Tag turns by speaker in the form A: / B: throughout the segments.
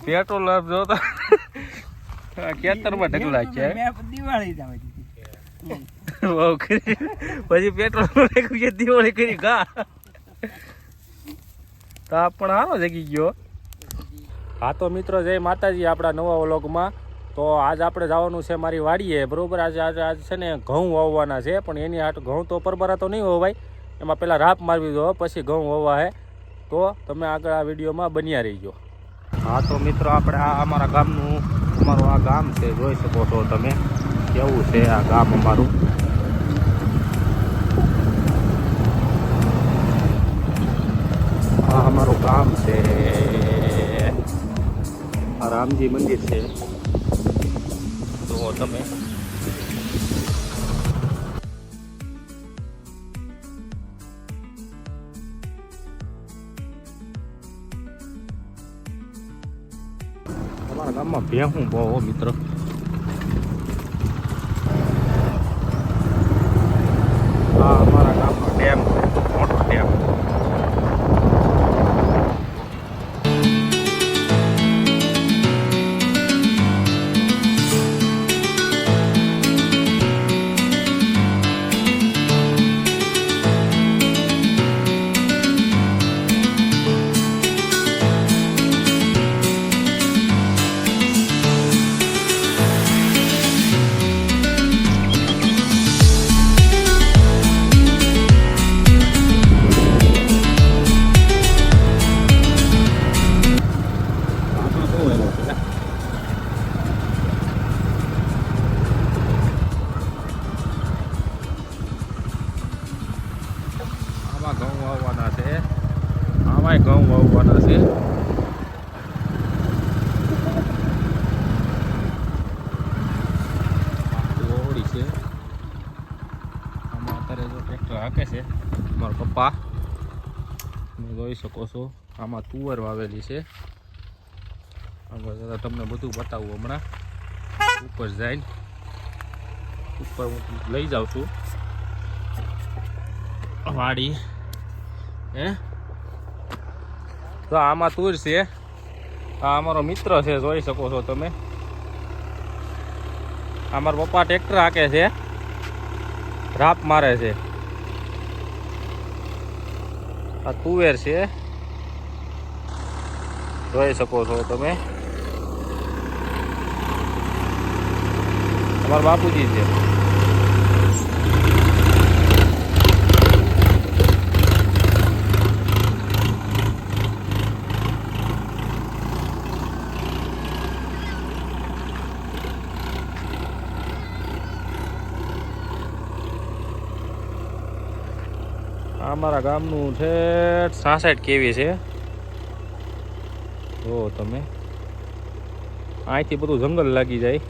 A: Petrol જો તો ખેતરમાં ઢગલા છે
B: દિવાળી જ આવે
A: પછી પેટ્રોલ દિવાળી કરી ગા તાપ પણ સારો જગી ગયો. હા તો મિત્રો જય માતાજી આપણા નવા વ્લોગમાં. તો આજ આપણે જવાનું છે મારી વાડીએ બરોબર. આજે છે ને ઘઉં વાવવાના છે પણ એની હાટ ઘઉં તો પરબરા તો નહીં હોવાય, એમાં પહેલાં રાપ મારવી દો પછી ઘઉં વાવવા હે. તો તમે આગળ આ વિડીયોમાં બન્યા રહીજો. હા તો મિત્રો આપણે આ અમારા ગામનું અમારું આ ગામ છે, જોઈ શકો છો તમે કેવું છે આ ગામ અમારું. આ અમારું ગામ છે, આ રામજી મંદિર છે જુઓ તમે. અમારા ગામમાં ભેહું બહુ હો મિત્રો. આ અમારા ગામમાં ડેમ છે, મોટો ડેમ. ઘઉં વાવવાના છે, આમાંય ઘઉં વાવવાના છે. ઓવડી છે આમાં અત્યારે જો ટ્રેક્ટર હાકે છે મારો પપ્પા, તમે જોઈ શકો છો. આમાં તુવર વાવેલી છે. આગળ તમને બધું બતાવું હમણાં. ઉપર જઈને ઉપર હું લઈ જાઉં છું વાડી. તો આમાં તુર છે. આ અમારો મિત્ર છે, જોઈ શકો છો તમે. અમારા પપ્પા ટ્રેક્ટર હાકે છે, રાપ મારે છે. આ તુવેર છે, જોઈ શકો છો તમે. અમારા બાપુજી છે. અમારા ગામનું છે 66 કેવી છે જો તમે. અહીંથી બધું જંગલ લાગી જાય.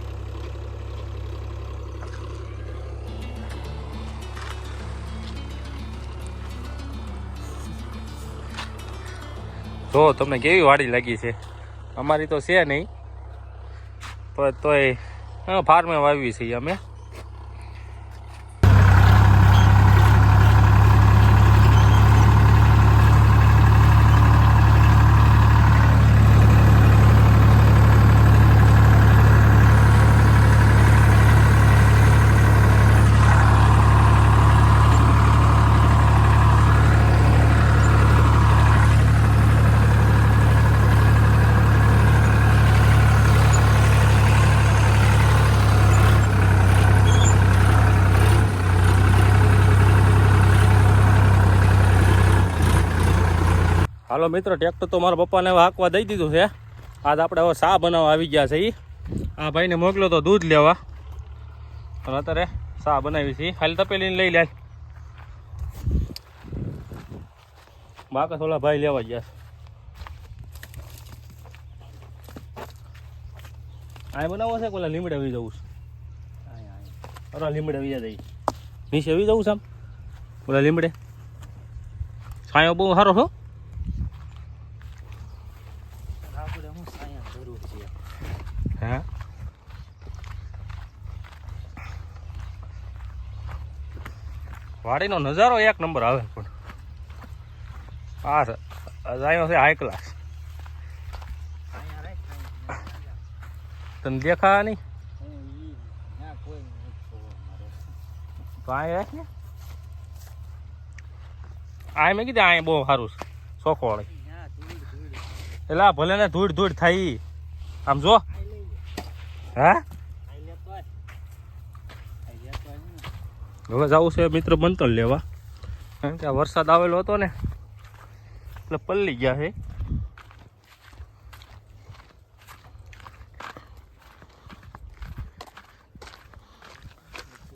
A: જો તમને કેવી વાડી લાગી છે. અમારી તો છે નહીં પણ તોય ફાર્મે વાવી છે અમે. હાલો મિત્રો, ટ્રેક્ટર તો મારા પપ્પાને હવે હાંકવા દઈ દીધું છે. આજ આપણે હવે ચા બનાવવા આવી ગયા છે. આ ભાઈને મોકલ્યો તો દૂધ લેવા અને અત્યારે ચા બનાવી છે. ખાલી તપેલીને લઈ લે. બાકા થોડા ભાઈ લેવા ગયા. આ બનાવો છે કોલા લીમડે આવી જવું છે. અરે લીમડે આવી જાય નીચે આવી જવું છે આમ ઓલા લીમડે. છાંયો બહુ સારો છો. હા વાડીનો નજારો એક નંબર આવે પણ આ જાયો છે હાઈ ક્લાસ. તને દેખા નહીં તો આ રાખ ને આ મેં કીધું આ બહુ સારું છે ચોખવળ એટલે આ ભલે ને ધૂળ ધૂળ થાય આમ જો હા હવે જવું છે મિત્ર બંતલ લેવા કારણ કે આ વરસાદ આવેલો હતો ને એટલે પલ્લી ગયા છે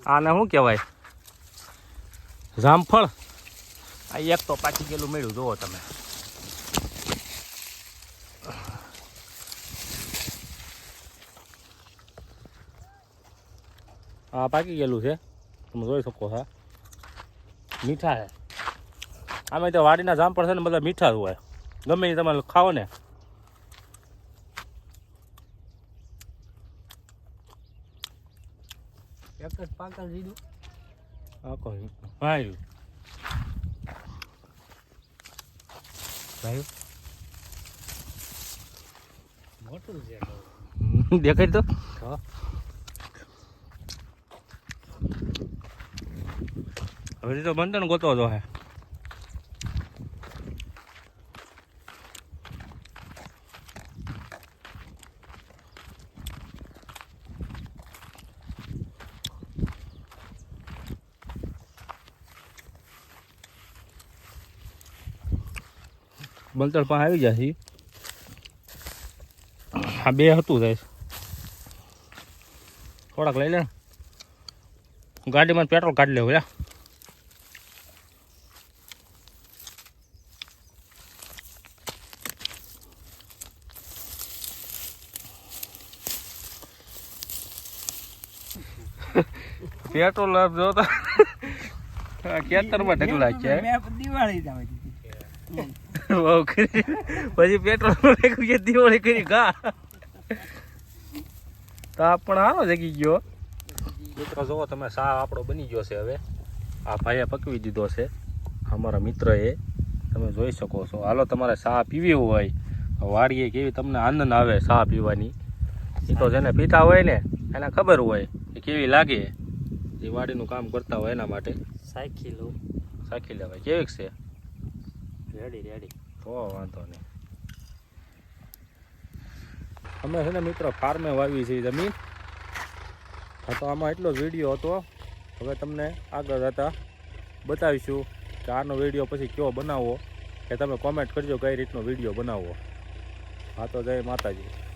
A: આને શું કહેવાય જામફળ આ એક તો પાછી ગયેલું મળ્યું જુઓ તમે આ પાકી ગયેલું છે તમે જોઈ શકો છો મીઠા છે આમે તો વાડીના જામફળ છે ને બધા મીઠા જ હોય ગમે એ તમે ખાઓ ને
B: એક જ પાકલ દીધું
A: ભાઈ
B: મોટું છે
A: દેખાય તો હવે તો બંધન ગોતો હતો હે બંતર પાસે આવી જશે આ બે હતું જાય થોડાક લઈ લે ગાડીમાં પેટ્રોલ કાઢી લેવું યા પેટ્રોલ જોતા ખેતરમાં ઢગલા છે
B: દિવાળી
A: પછી પેટ્રોલ દિવાળી કરી ઘા તાપ પણ સારો જગી ગયો મિત્રો જુઓ તમે સા આપણો બની ગયો છે હવે આ ભાઈએ પકવી દીધો છે અમારા મિત્ર એ તમે જોઈ શકો છો હાલો તમારે સા પીવી હોય વાડીએ કેવી તમને આનંદ આવે સા પીવાની એ તો જેને પીતા હોય ને એને ખબર હોય કે કેવી લાગે એ વાડીનું કામ કરતા હોય એના માટે સાખી લેવાય કેવીક છે
B: રેડી
A: તો વાંધો નહીં અમે છે ને મિત્રો ફાર્મે વાવી છે જમીન હા તો આમાં એટલો જ વિડીયો હતો હવે તમને આગળ જતા બતાવીશું કે આનો વિડીયો પછી કેવો બનાવવો કે તમે કોમેન્ટ કરજો કઈ રીતનો વિડીયો બનાવવો હા તો જય માતાજી